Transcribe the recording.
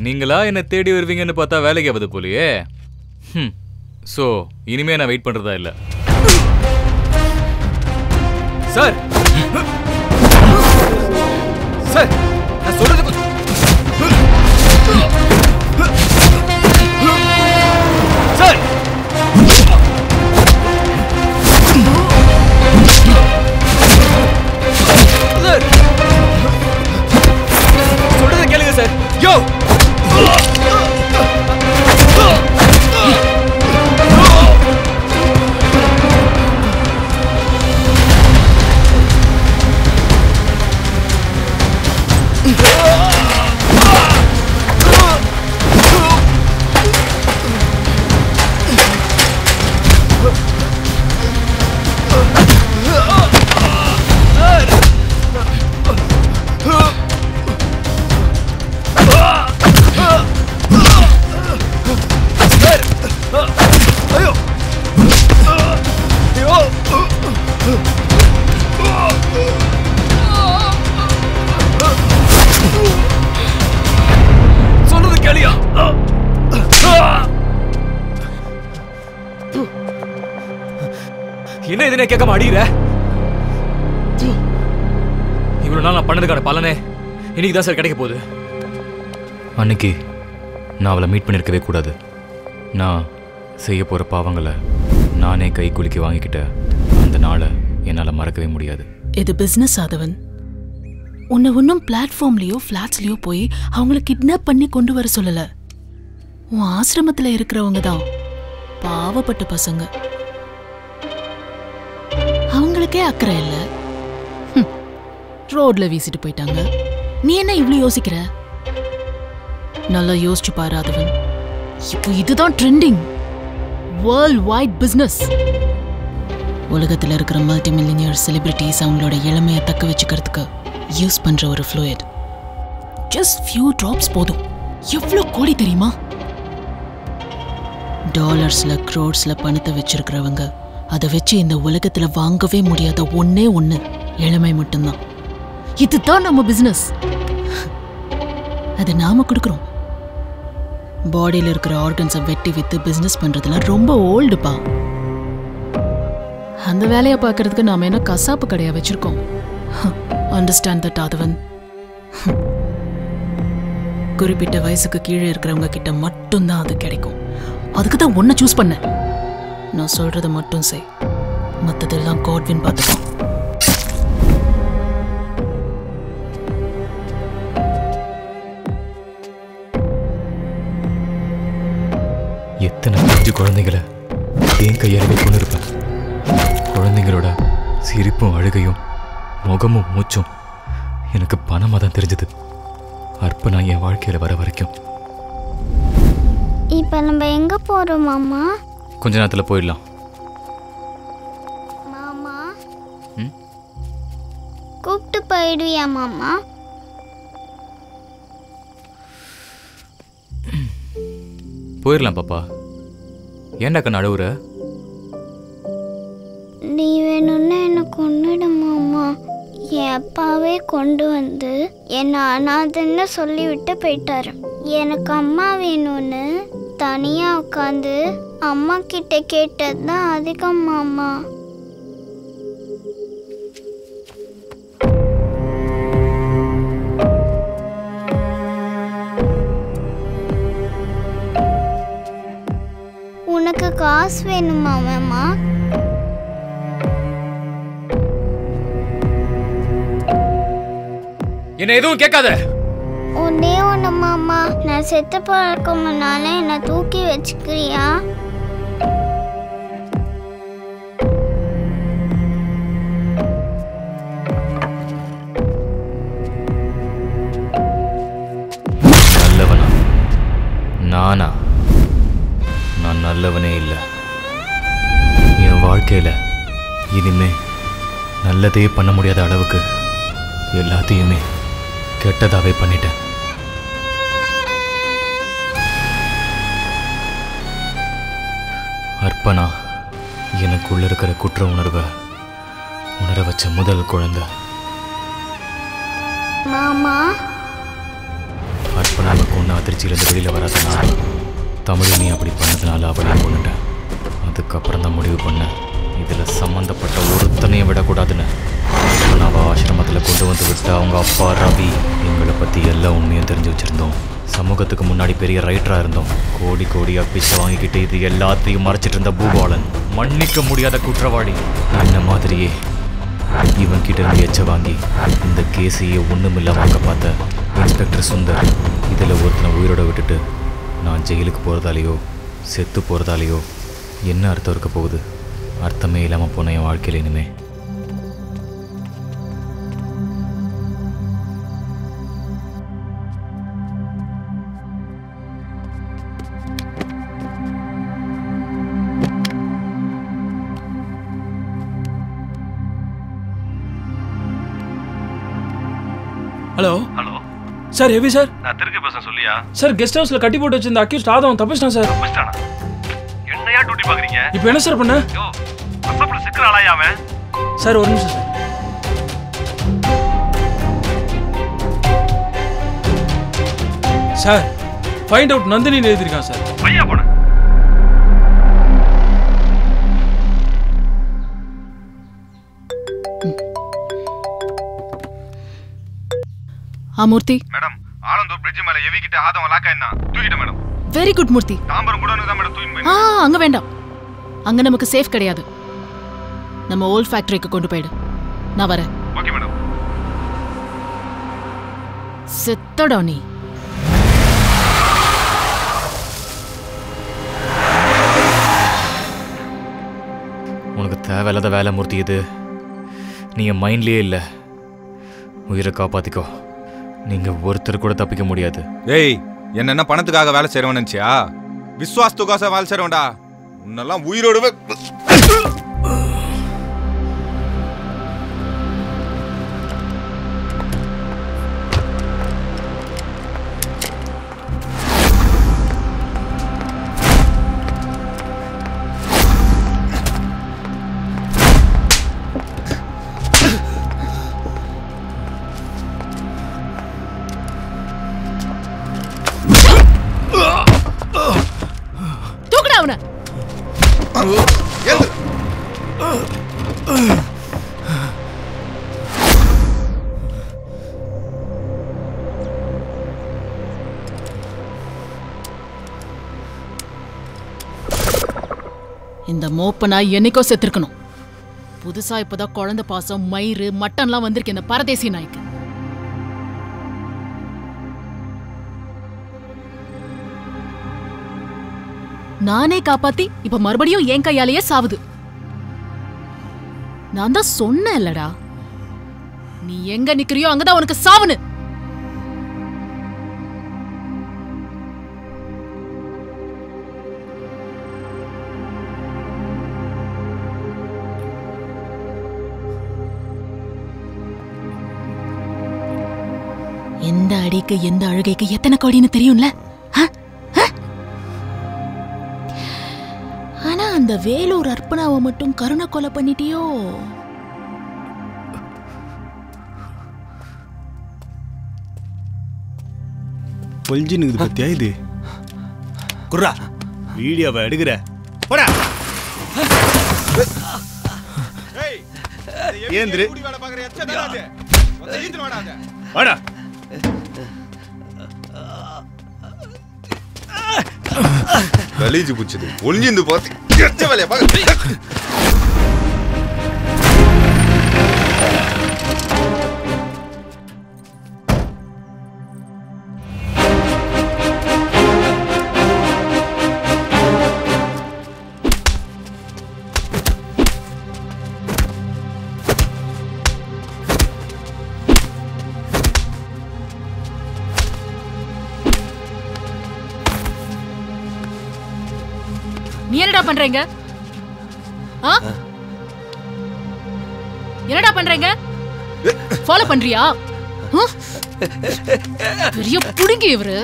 நீங்களா என்ன தேடி வருவீங்கன்னு பார்த்தா வேலைக்கு ஆகுது போலியே. ஸோ இனிமே நான் வெயிட் பண்றதா இல்லை. சார் சார் நான் சொல்றது சார் சார் சொல்றத கேளுங்க சார். யோ என்ன இதுனே கேட்காம அடிக்கிற? இவ்வளவு நாள் நான் பண்ணதுக்கான பலனே இன்னைக்கு தான் சார் கிடைக்க போகுது. அன்னைக்கு நான் அவளை மீட் பண்ணிருக்கவே கூடாது. நான் செய்ய போற பாவங்களை நானே கை குலுக்கி வாங்கிக்கிட்ட அந்த நாளை என்னால் மறக்கவே முடியாது. இது பிசினஸ் ஆதவன். உன்னை ஒன்றும் பிளாட்ஃபார்ம்லயோ ஃபிளாட்ஸ்லயோ போய் அவங்கள கிட்னாப் பண்ணி கொண்டு வர சொல்லல. உன் ஆசிரமத்தில் இருக்கிறவங்க தான் பாவப்பட்ட பசங்க. அவங்களுக்கே அக்கறை இல்லை, ரோட்ல வீசிட்டு போயிட்டாங்க. நீ என்ன இவ்வளவு யோசிக்கிற? நல்லா யோசிச்சு பாரு ஆதவன். இப்போ இதுதான் ட்ரெண்டிங், வேர்ல்ட் வைட் பிசினஸ். உலகத்தில் இருக்கிற மல்டி மில்லியனியர் செலிபிரிட்டிஸ் அவங்களோட இளமையை தக்க வச்சுக்கிறதுக்கு யூஸ் பண்ற ஒரு ஃப்ளூயிட். ஜஸ்ட் ஃபியூ டிராப்ஸ் போதும். எவ்வளோ கோடி தெரியுமா? டாலர்ஸ்ல க்ரோர்ஸ்ல பணத்தை வச்சிருக்கிறவங்க அதை வச்சு இந்த உலகத்துல வாங்கவே முடியாத ஒன்னே ஒண்ணு இளமை மட்டும்தான். இதுதான் நம்ம பிசினஸ். அதை நாம கொடுக்குறோம். பாடியில் இருக்கிற ஆர்கன்ஸை வெட்டி வித்து பிசினஸ் பண்றதுலாம் ரொம்ப ஓல்டுப்பா. அந்த வேலையை பார்க்கறதுக்கு நாம என்ன கசாப்பு கடையா வச்சிருக்கோம்? அண்டர்ஸ்டாண்ட் தட் ஆதவன். குறிப்பிட்ட வயசுக்கு கீழே இருக்கிறவங்க கிட்ட மட்டும்தான் அது கிடைக்கும். அதுக்கு தான் ஒன்ன சூஸ் பண்ண. நான் சொல்றதை மட்டும் செய், மற்றதெல்லாம் காட்வின் பார்த்துக்கோ. எத்தனை 5 குழந்தைகளை என் கையாலவே கொண்டு இருப்பேன். குழந்தைங்களோட சிரிப்பும் அழுகையும் முகமும் மூச்சும் எனக்கு பணமாக தான் தெரிஞ்சது. அர்ப்பணா என் வாழ்க்கையில் வர வரைக்கும். இப்போ நம்ம எங்க போறோம் மாமா? கொஞ்ச நேரத்தில் போயிடலாம். மாமா கூப்பிட்டு போயிடுவியா மாமா? போயிடலாம் பாப்பா. ஏன்டா கண்ணு அழுவுற? நீ வேணும்னா என்ன கொன்னுடு மாமா. என் அப்பாவே கொண்டு வந்து என்னை அனாதைன்னு சொல்லிவிட்டு போயிட்டாரு. எனக்கு அம்மா வேணும்னு தனியா உட்காந்து அம்மா கிட்ட கேட்டது தான் அதிகம் மாமா. உனக்கு காசு வேணுமா மாமா? என்ன எதுவும் கேட்காத. ஒன்னே ஒண்ணு மாமா, நான் செத்து பழக்க முன்னால என்ன தூக்கி வச்சுக்கிறியா? நல்லவனா? நானா? நான் நல்லவனே இல்லை. என் வாழ்க்கையில இனிமே நல்லதையே பண்ண முடியாத அளவுக்கு எல்லாத்தையுமே கெட்டதாவே பண்ணிட்டேன். அர்ப்பணா எனக்குள்ள இருக்கிற குற்ற உணர்வை உணர வச்ச முதல் குழந்தை. மாமா அப்போ நான் கொண்டு அதிர்ச்சியிலேருந்து வெளியில் வராதுன்னா தமிழினி அப்படி பண்ணதுனால அவளையும் கொண்டுட்டேன். அதுக்கப்புறம் தான் முடிவு பண்ணேன் இதில் சம்மந்தப்பட்ட ஒருத்தனையும் விடக்கூடாதுன்னு. நான் அவள் ஆசிரமத்தில் கொண்டு வந்து விட்டு அவங்க அப்பா ரவி எங்களை பற்றி எல்லா உண்மையும் தெரிஞ்சு வச்சுருந்தோம். சமூகத்துக்கு முன்னாடி பெரிய ரைட்டராக இருந்தோம். கோடி கோடியாக பிச்சை வாங்கிக்கிட்டு இது எல்லாத்தையும் மறைச்சிட்டு இருந்த பூபாலன் மன்னிக்க முடியாத குற்றவாளி. அந்த மாதிரியே இவன்கிட்ட இருந்து எச்ச வாங்கி இந்த கேஸையே ஒன்றுமில்ல வாங்க பார்த்த இன்ஸ்பெக்டர் சுந்தர் இதில் ஒருத்தனை உயிரோட விட்டுட்டு நான் ஜெயிலுக்கு போகிறதாலேயோ செத்து போகிறதாலேயோ என்ன அர்த்தம் இருக்க போகுது? அர்த்தமே இல்லாமல் போன என் வாழ்க்கையில் இனிமே. Hello sir, heavy sir. நான் திருப்பி பேச சொல்லியா சார், கெஸ்ட் ஹவுஸ்ல கட்டி போட்டு வச்சிருந்த அக்யூஸ்ட் ஆதவன் தப்பிச்சிட்டான் சார். தப்பிச்சிட்டானா? என்னையா டியூட்டி பாக்குறீங்க? இப்போ என்ன சார் பண்ண? யோ, அசப்ல சிக்கற ஆளாயா அவன்? சார் ஒரு நிமிஷம் சார். சார், ஃபைண்ட் அவுட் நந்தினின்னு எழுதியிருக்கான் சார். பையா போன மூர்த்தி. மேடம், ஆலந்தூர் பிரிட்ஜ் மேல எவி கிட்ட ஆதவன் லாக் ஆயினா தூக்கிட்ட madam. Very good Murthy. Tambaram கூட தான் மேடம் தூக்கிட்டு அங்க வேண்டாம். அங்க நமக்கு சேஃப் கிடையாது. நம்ம ஓல்ட் ஃபேக்டரிக்கு கொண்டு போயிடு. நான் வரேன். Okay madam. செத்தடா நீ. உனக்கு தேவையில்லாத வேலை மூர்த்தி இது. நீ என் மைண்ட்லேயே இல்லை. உயிரை காப்பாற்றிக்கோ. நீங்கள் ஒருத்தர் கூட தப்பிக்க முடியாது. ஏய், என்ன பணத்துக்காக வேலை செய்யறவன் நினைச்சியா? விசுவாசத்துக்காக வேலை செய்யறவன்டா. உன்னெல்லாம் உயிரோடவே இந்த மோப்பனா என்னைக்கோ செத்துருக்கணும். புதுசா இப்பதான் குழந்தை பாசம் மயிறு மட்டன்லாம் வந்திருக்கு இந்த பரதேசி நாய்க்கு. நானே காப்பாத்தி இப்ப மறுபடியும் என் கையாலேயே சாவுது. நான் தான் சொன்னேன் இல்லடா, நீ எங்க நிக்கிறியோ அங்கதான் உனக்கு சாவுன்னு. எந்த அடிக்கு எந்த அழுகைக்கு எத்தனை கோடின்னு தெரியும்ல. ஆனா அந்த வேலூர் அர்ப்பணாவை மட்டும் கருணை கொலை பண்ணிட்டியோ? பொல்ஜினுக்குது பத்தியா இது? குர்ரா, வீடியோவை எடுக்கிற போடா. ஏந்திரு வாடா. கலீஜு புடிச்சது ஒளிஞ்சிருந்து பார்த்து எச்ச வேலையை பார்க்க. நீ என்னடா பண்றீங்க? என்னடா பண்றீங்க? ஃபாலோ பண்றியா? பெரிய புடுங்கி இவரு.